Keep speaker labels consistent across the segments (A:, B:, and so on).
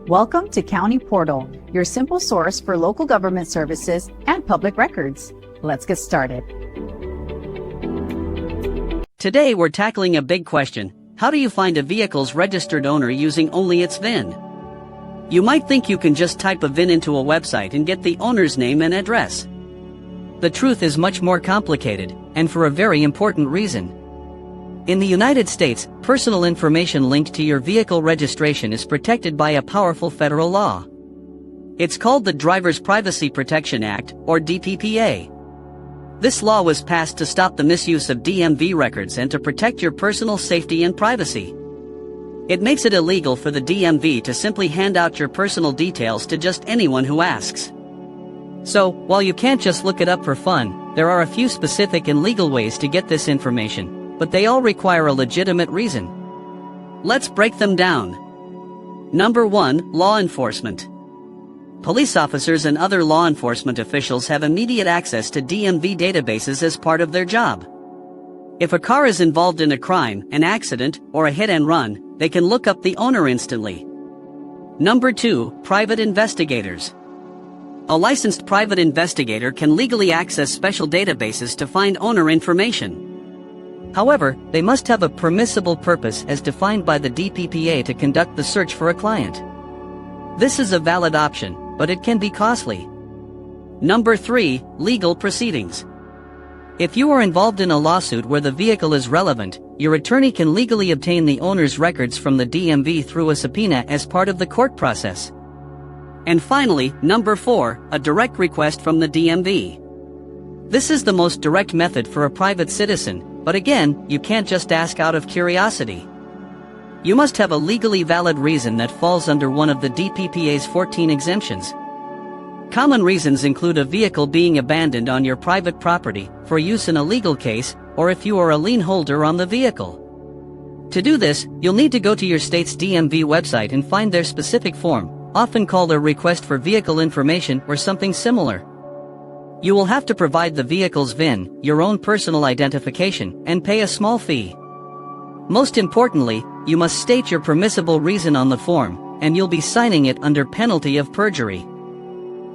A: Welcome to County Portal, your simple source for local government services and public records. Let's get started.
B: Today we're tackling a big question. How do you find a vehicle's registered owner using only its VIN? You might think you can just type a VIN into a website and get the owner's name and address. The truth is much more complicated, and for a very important reason. In the United States, personal information linked to your vehicle registration is protected by a powerful federal law. It's called the Driver's Privacy Protection Act, or DPPA. This law was passed to stop the misuse of DMV records and to protect your personal safety and privacy. It makes it illegal for the DMV to simply hand out your personal details to just anyone who asks. So, while you can't just look it up for fun, there are a few specific and legal ways to get this information, but they all require a legitimate reason. Let's break them down. Number 1, law enforcement. Police officers and other law enforcement officials have immediate access to DMV databases as part of their job. If a car is involved in a crime, an accident, or a hit and run, they can look up the owner instantly. Number 2, private investigators. A licensed private investigator can legally access special databases to find owner information. However, they must have a permissible purpose as defined by the DPPA to conduct the search for a client. This is a valid option, but it can be costly. Number 3, legal proceedings. If you are involved in a lawsuit where the vehicle is relevant, your attorney can legally obtain the owner's records from the DMV through a subpoena as part of the court process. And finally, number 4, a direct request from the DMV. This is the most direct method for a private citizen, but again, you can't just ask out of curiosity. You must have a legally valid reason that falls under one of the DPPA's 14 exemptions. Common reasons include a vehicle being abandoned on your private property, for use in a legal case, or if you are a lien holder on the vehicle. To do this, you'll need to go to your state's DMV website and find their specific form, often called a request for vehicle information or something similar. You will have to provide the vehicle's VIN, your own personal identification, and pay a small fee. Most importantly, you must state your permissible reason on the form, and you'll be signing it under penalty of perjury.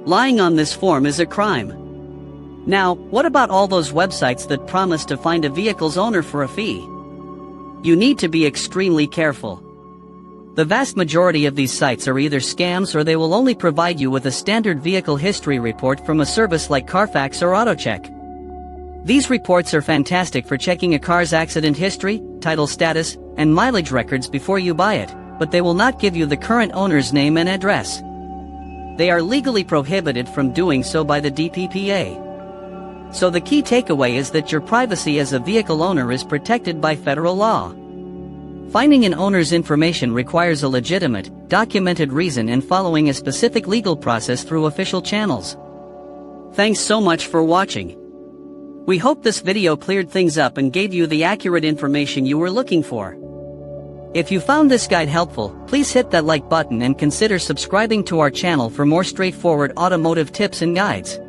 B: Lying on this form is a crime. Now, what about all those websites that promise to find a vehicle's owner for a fee? You need to be extremely careful. The vast majority of these sites are either scams or they will only provide you with a standard vehicle history report from a service like CarFax or AutoCheck. These reports are fantastic for checking a car's accident history, title status, and mileage records before you buy it, but they will not give you the current owner's name and address. They are legally prohibited from doing so by the DPPA. So the key takeaway is that your privacy as a vehicle owner is protected by federal law. Finding an owner's information requires a legitimate, documented reason and following a specific legal process through official channels. Thanks so much for watching. We hope this video cleared things up and gave you the accurate information you were looking for. If you found this guide helpful, please hit that like button and consider subscribing to our channel for more straightforward automotive tips and guides.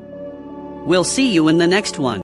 B: We'll see you in the next one.